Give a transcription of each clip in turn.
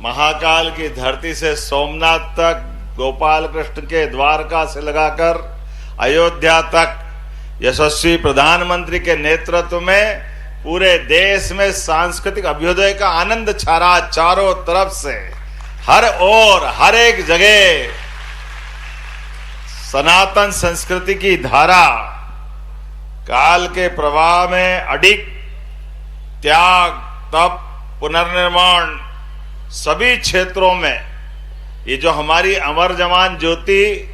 महाकाल की धरती से सोमनाथ तक, गोपाल कृष्ण के द्वारका से लगाकर अयोध्या तक यशस्वी प्रधानमंत्री के नेतृत्व में पूरे देश में सांस्कृतिक अभ्युदय का आनंद छा रहा। चारों तरफ से हर ओर हर एक जगह सनातन संस्कृति की धारा काल के प्रवाह में अडिग त्याग, तप, पुनर्निर्माण सभी क्षेत्रों में ये जो हमारी अमर जवान ज्योति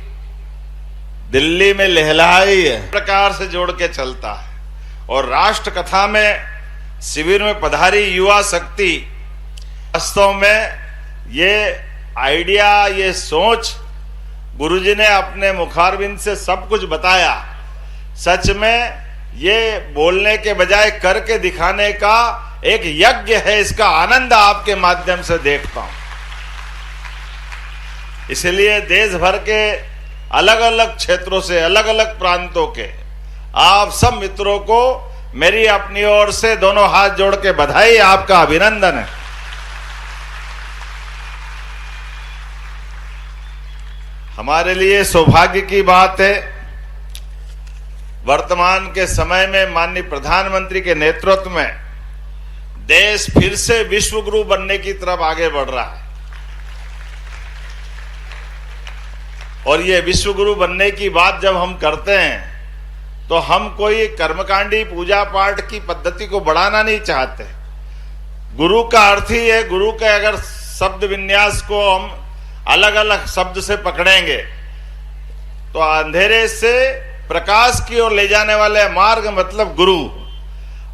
दिल्ली में लहलाई है, प्रकार से जोड़ के चलता है। और राष्ट्र कथा में शिविर में पधारी युवा शक्ति, वास्तव में ये आइडिया, ये सोच गुरुजी ने अपने मुखारविंद से सब कुछ बताया। सच में ये बोलने के बजाय करके दिखाने का एक यज्ञ है, इसका आनंद आपके माध्यम से देखता हूं। इसलिए देश भर के अलग अलग क्षेत्रों से, अलग अलग प्रांतों के आप सब मित्रों को मेरी अपनी ओर से दोनों हाथ जोड़ के बधाई, आपका अभिनंदन है। हमारे लिए सौभाग्य की बात है, वर्तमान के समय में माननीय प्रधानमंत्री के नेतृत्व में देश फिर से विश्व गुरु बनने की तरफ आगे बढ़ रहा है। और ये विश्व गुरु बनने की बात जब हम करते हैं तो हम कोई कर्मकांडी पूजा पाठ की पद्धति को बढ़ाना नहीं चाहते। गुरु का अर्थ ही है, गुरु के अगर शब्द विन्यास को हम अलग अलग शब्द से पकड़ेंगे तो अंधेरे से प्रकाश की ओर ले जाने वाले मार्ग मतलब गुरु।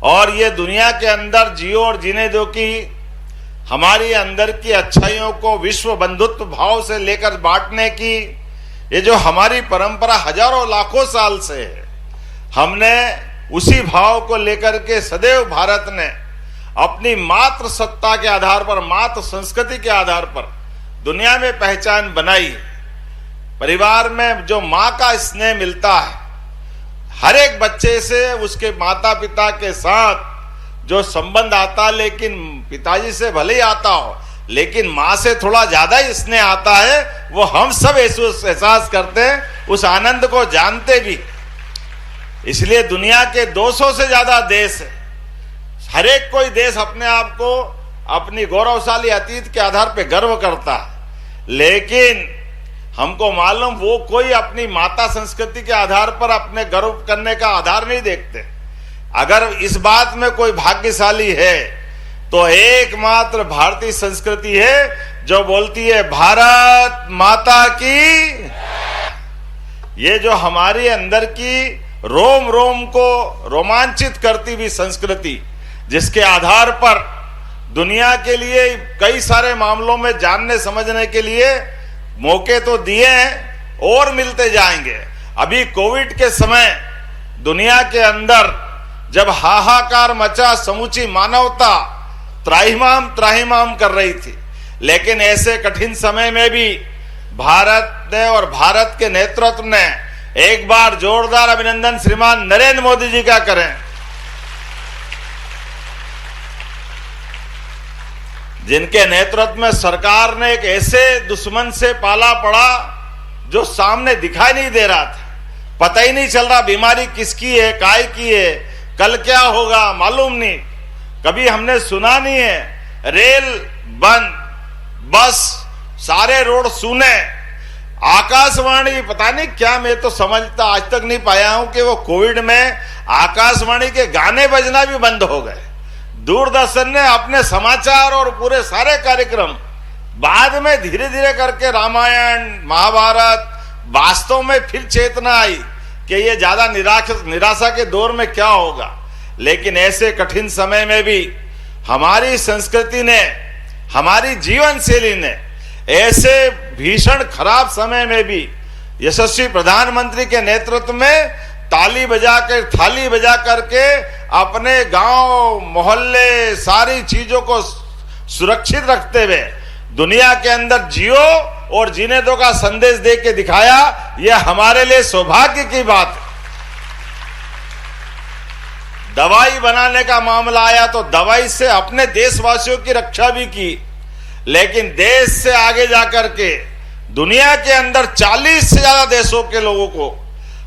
और ये दुनिया के अंदर जियो और जीने दो की हमारी अंदर की अच्छाइयों को विश्व बंधुत्व भाव से लेकर बांटने की ये जो हमारी परंपरा हजारों लाखों साल से है, हमने उसी भाव को लेकर के सदैव भारत ने अपनी मातृ सत्ता के आधार पर, मातृ संस्कृति के आधार पर दुनिया में पहचान बनाई। परिवार में जो माँ का स्नेह मिलता है, हर एक बच्चे से उसके माता पिता के साथ जो संबंध आता, लेकिन पिताजी से भले ही आता हो, लेकिन माँ से थोड़ा ज्यादा ही स्नेह आता है, वो हम सब एहसास करते हैं, उस आनंद को जानते भी। इसलिए दुनिया के 200 से ज्यादा देश है, हर एक कोई देश अपने आप को अपनी गौरवशाली अतीत के आधार पर गर्व करता है, लेकिन हमको मालूम वो कोई अपनी माता संस्कृति के आधार पर अपने गर्व करने का आधार नहीं देखते। अगर इस बात में कोई भाग्यशाली है तो एकमात्र भारतीय संस्कृति है जो बोलती है भारत माता की। ये जो हमारी अंदर की रोम रोम को रोमांचित करती हुई संस्कृति, जिसके आधार पर दुनिया के लिए कई सारे मामलों में जानने समझने के लिए मौके तो दिए हैं और मिलते जाएंगे। अभी कोविड के समय दुनिया के अंदर जब हाहाकार मचा, समूची मानवता त्राहिमाम कर रही थी, लेकिन ऐसे कठिन समय में भी भारत ने और भारत के नेतृत्व ने एक बार जोरदार अभिनंदन श्रीमान नरेंद्र मोदी जी का करें, जिनके नेतृत्व में सरकार ने एक ऐसे दुश्मन से पाला पड़ा जो सामने दिखाई नहीं दे रहा था। पता ही नहीं चल रहा बीमारी किसकी है, काय की है, कल क्या होगा मालूम नहीं। कभी हमने सुना नहीं है रेल बंद, बस सारे रोड सूने, आकाशवाणी पता नहीं क्या, मैं तो समझता आज तक नहीं पाया हूं कि वो कोविड में आकाशवाणी के गाने बजना भी बंद हो गए। दूरदर्शन ने अपने समाचार और पूरे सारे कार्यक्रम बाद में धीरे धीरे करके रामायण महाभारत, वास्तव में फिर चेतना आई कि ये ज्यादा निराशा के दौर में क्या होगा। लेकिन ऐसे कठिन समय में भी हमारी संस्कृति ने, हमारी जीवन शैली ने ऐसे भीषण खराब समय में भी यशस्वी प्रधानमंत्री के नेतृत्व में ताली बजा कर, थाली बजा करके अपने गांव मोहल्ले सारी चीजों को सुरक्षित रखते हुए दुनिया के अंदर जियो और जीने दो का संदेश दे के दिखाया। यह हमारे लिए सौभाग्य की बात है। दवाई बनाने का मामला आया तो दवाई से अपने देशवासियों की रक्षा भी की, लेकिन देश से आगे जाकर के दुनिया के अंदर 40 से ज्यादा देशों के लोगों को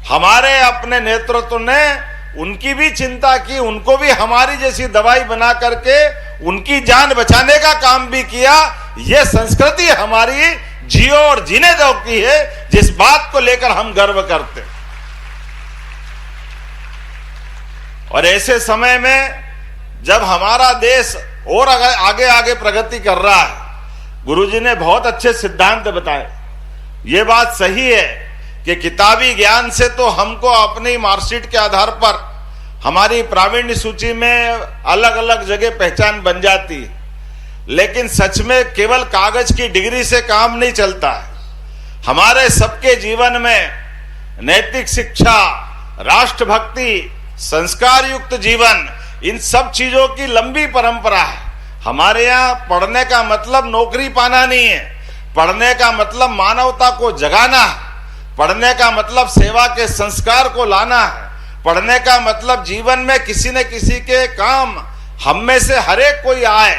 हमारे अपने नेतृत्व ने उनकी भी चिंता की, उनको भी हमारी जैसी दवाई बना करके उनकी जान बचाने का काम भी किया। यह संस्कृति हमारी जियो और जीने दो की है, जिस बात को लेकर हम गर्व करते। और ऐसे समय में जब हमारा देश और आगे आगे प्रगति कर रहा है, गुरुजी ने बहुत अच्छे सिद्धांत बताए। ये बात सही है कि किताबी ज्ञान से तो हमको अपनी मार्कशीट के आधार पर हमारी प्रावीण्य सूची में अलग अलग जगह पहचान बन जाती है, लेकिन सच में केवल कागज की डिग्री से काम नहीं चलता है। हमारे सबके जीवन में नैतिक शिक्षा, राष्ट्रभक्ति, संस्कार युक्त जीवन, इन सब चीजों की लंबी परंपरा है। हमारे यहाँ पढ़ने का मतलब नौकरी पाना नहीं है, पढ़ने का मतलब मानवता को जगाना है, पढ़ने का मतलब सेवा के संस्कार को लाना है, पढ़ने का मतलब जीवन में किसी न किसी के काम हम में से हरेक कोई आए।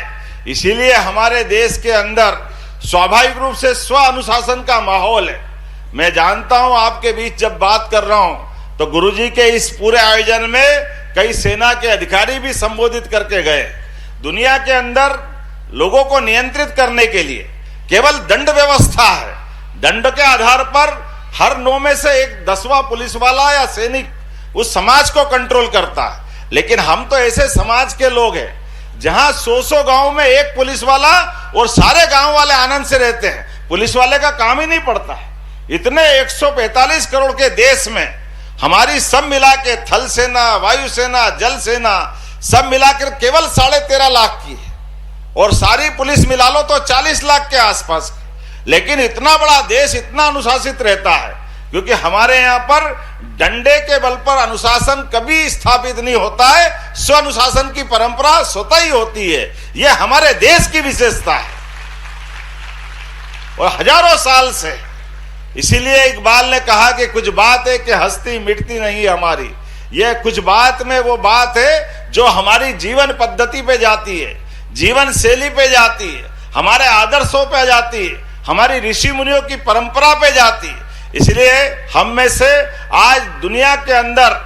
इसीलिए हमारे देश के अंदर स्वाभाविक रूप से स्व अनुशासन का माहौल है। मैं जानता हूं आपके बीच जब बात कर रहा हूं तो गुरुजी के इस पूरे आयोजन में कई सेना के अधिकारी भी संबोधित करके गए। दुनिया के अंदर लोगों को नियंत्रित करने के लिए केवल दंड व्यवस्था है। दंड के आधार पर हर 9 में से एक 10वां पुलिस वाला या सैनिक उस समाज को कंट्रोल करता है। लेकिन हम तो ऐसे समाज के लोग हैं जहां 100 गांव में एक पुलिस वाला और सारे गांव वाले आनंद से रहते हैं। पुलिस वाले का काम ही नहीं पड़ता है। इतने 145 करोड़ के देश में हमारी सब मिला के थल सेना, वायु सेना, जल सेना सब मिलाकर केवल 13.5 लाख की है, और सारी पुलिस मिला लो तो 40 लाख के आसपास की। लेकिन इतना बड़ा देश इतना अनुशासित रहता है क्योंकि हमारे यहाँ पर डंडे के बल पर अनुशासन कभी स्थापित नहीं होता है। स्व अनुशासन की परंपरा स्वतः ही होती है। यह हमारे देश की विशेषता है और हजारों साल से। इसीलिए इकबाल ने कहा कि कुछ बात है कि हस्ती मिटती नहीं हमारी। यह कुछ बात में वो बात है जो हमारी जीवन पद्धति पे जाती है, जीवन शैली पे जाती है, हमारे आदर्शों पे जाती है, हमारी ऋषि मुनियों की परंपरा पे जाती है। इसलिए हम में से आज दुनिया के अंदर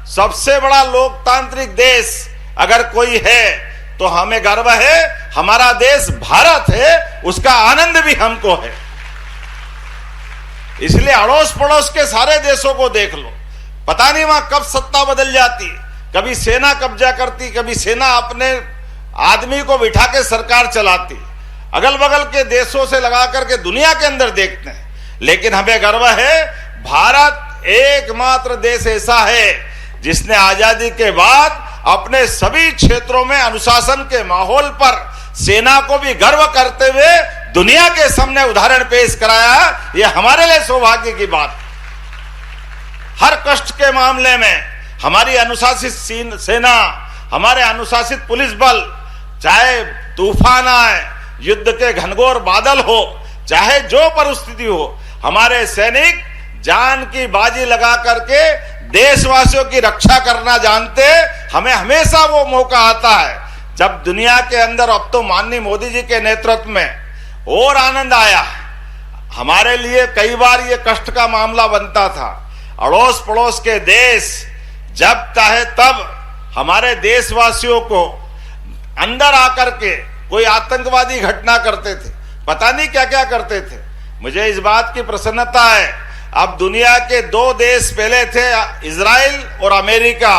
सबसे बड़ा लोकतांत्रिक देश अगर कोई है तो हमें गर्व है। हमारा देश भारत है, उसका आनंद भी हमको है। इसलिए अड़ोस पड़ोस के सारे देशों को देख लो, पता नहीं वहां कब सत्ता बदल जाती, कभी सेना कब्जा करती, कभी सेना अपने आदमी को बिठा के सरकार चलाती। अगल बगल के देशों से लगा करके दुनिया के अंदर देखते हैं, लेकिन हमें गर्व है भारत एकमात्र देश ऐसा है जिसने आजादी के बाद अपने सभी क्षेत्रों में अनुशासन के माहौल पर सेना को भी गर्व करते हुए दुनिया के सामने उदाहरण पेश कराया। यह हमारे लिए सौभाग्य की बात। हर कष्ट के मामले में हमारी अनुशासित सेना, हमारे अनुशासित पुलिस बल, चाहे तूफान आए, युद्ध के घनघोर बादल हो, चाहे जो परिस्थिति हो, हमारे सैनिक जान की बाजी लगा करके देशवासियों की रक्षा करना जानते। हमें हमेशा वो मौका आता है जब दुनिया के अंदर, अब तो माननीय मोदी जी के नेतृत्व में और आनंद आया। हमारे लिए कई बार ये कष्ट का मामला बनता था। अड़ोस पड़ोस के देश जब चाहे तब हमारे देशवासियों को अंदर आकर के कोई आतंकवादी घटना करते थे, पता नहीं क्या क्या करते थे। मुझे इस बात की प्रसन्नता है, अब दुनिया के 2 देश पहले थे, इजराइल और अमेरिका,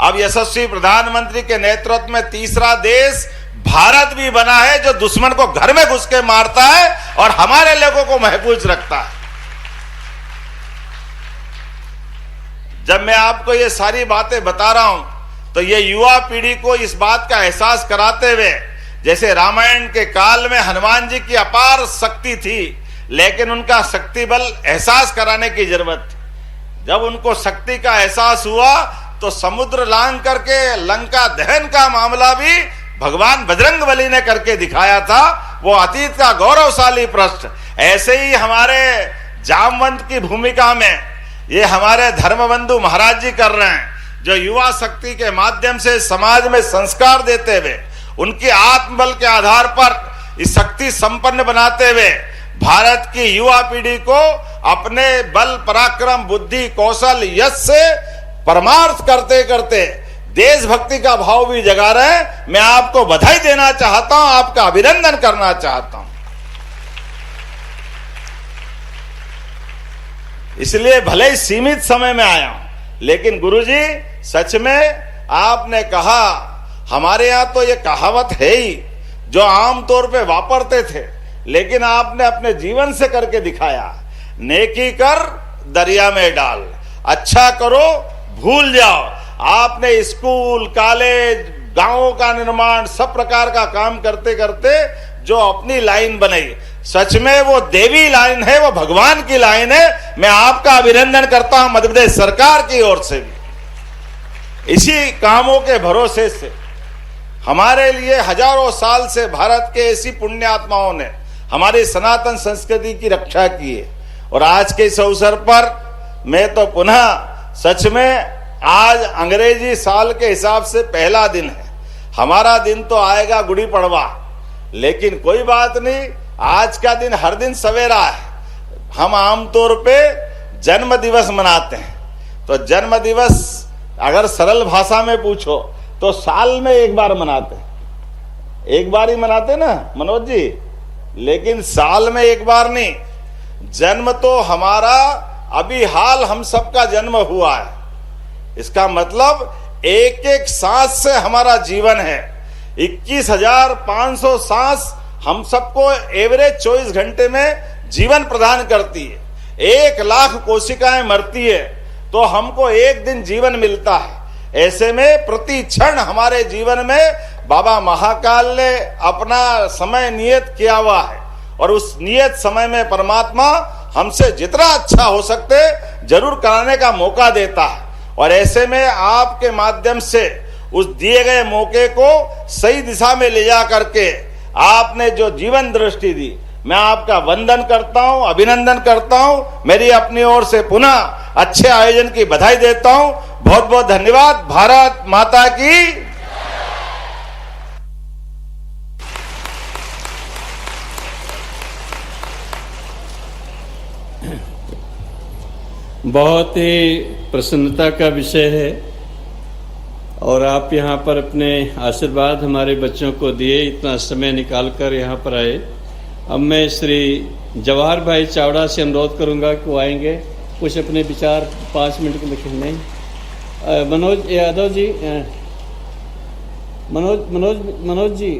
अब यशस्वी प्रधानमंत्री के नेतृत्व में तीसरा देश भारत भी बना है जो दुश्मन को घर में घुस के मारता है और हमारे लोगों को महफूज रखता है। जब मैं आपको ये सारी बातें बता रहा हूं तो ये युवा पीढ़ी को इस बात का एहसास कराते हुए, जैसे रामायण के काल में हनुमान जी की अपार शक्ति थी, लेकिन उनका शक्ति बल एहसास कराने की जरूरत थी। जब उनको शक्ति का एहसास हुआ तो समुद्र लांघ करके लंका दहन का मामला भी भगवान बजरंगबली ने करके दिखाया था। वो अतीत का गौरवशाली पृष्ठ। ऐसे ही हमारे जामवंत की भूमिका में ये हमारे धर्मबंधु महाराज जी कर रहे हैं, जो युवा शक्ति के माध्यम से समाज में संस्कार देते हुए उनके आत्मबल के आधार पर इस शक्ति संपन्न बनाते हुए भारत की युवा पीढ़ी को अपने बल पराक्रम बुद्धि कौशल यश से परमार्थ करते करते देशभक्ति का भाव भी जगा रहे हैं। मैं आपको बधाई देना चाहता हूं, आपका अभिनंदन करना चाहता हूं। इसलिए भले ही सीमित समय में आया हूं, लेकिन गुरुजी सच में आपने कहा, हमारे यहां तो ये कहावत है ही जो आमतौर पे वापरते थे, लेकिन आपने अपने जीवन से करके दिखाया। नेकी कर दरिया में डाल, अच्छा करो भूल जाओ। आपने स्कूल कॉलेज गांवों का निर्माण सब प्रकार का काम करते करते जो अपनी लाइन बनाई, सच में वो देवी लाइन है, वो भगवान की लाइन है। मैं आपका अभिनंदन करता हूं मध्य प्रदेश सरकार की ओर से भी। इसी कामों के भरोसे से हमारे लिए हजारों साल से भारत के ऐसी पुण्य आत्माओं ने हमारी सनातन संस्कृति की रक्षा की है। और आज के इस अवसर पर मैं तो पुनः सच में आज अंग्रेजी साल के हिसाब से पहला दिन है, हमारा दिन तो आएगा गुड़ी पड़वा, लेकिन कोई बात नहीं, आज का दिन हर दिन सवेरा है। हम आमतौर पे जन्म दिवस मनाते हैं, तो जन्म दिवस अगर सरल भाषा में पूछो तो साल में एक बार मनाते हैं, एक बार ही मनाते ना मनोज जी, लेकिन साल में एक बार नहीं। जन्म तो हमारा अभी हाल हम सबका जन्म हुआ है, इसका मतलब एक एक सांस से हमारा जीवन है। 21,500 सांस हम सबको एवरेज 24 घंटे में जीवन प्रदान करती है। 1 लाख कोशिकाएं मरती है तो हमको एक दिन जीवन मिलता है। ऐसे में प्रति क्षण हमारे जीवन में बाबा महाकाल ने अपना समय नियत किया हुआ है, और उस नियत समय में परमात्मा हमसे जितना अच्छा हो सकते जरूर कराने का मौका देता है। और ऐसे में आपके माध्यम से उस दिए गए मौके को सही दिशा में ले जा करके आपने जो जीवन दृष्टि दी, मैं आपका वंदन करता हूं, अभिनंदन करता हूं। मेरी अपनी ओर से पुनः अच्छे आयोजन की बधाई देता हूं। बहुत बहुत धन्यवाद। भारत माता की। बहुत ही प्रसन्नता का विषय है, और आप यहाँ पर अपने आशीर्वाद हमारे बच्चों को दिए, इतना समय निकाल कर यहाँ पर आए। अब मैं श्री जवाहर भाई चावड़ा से अनुरोध करूँगा कि वो आएंगे, कुछ अपने विचार 5 मिनट के लिखे। नहीं मनोज यादव जी, मनोज जी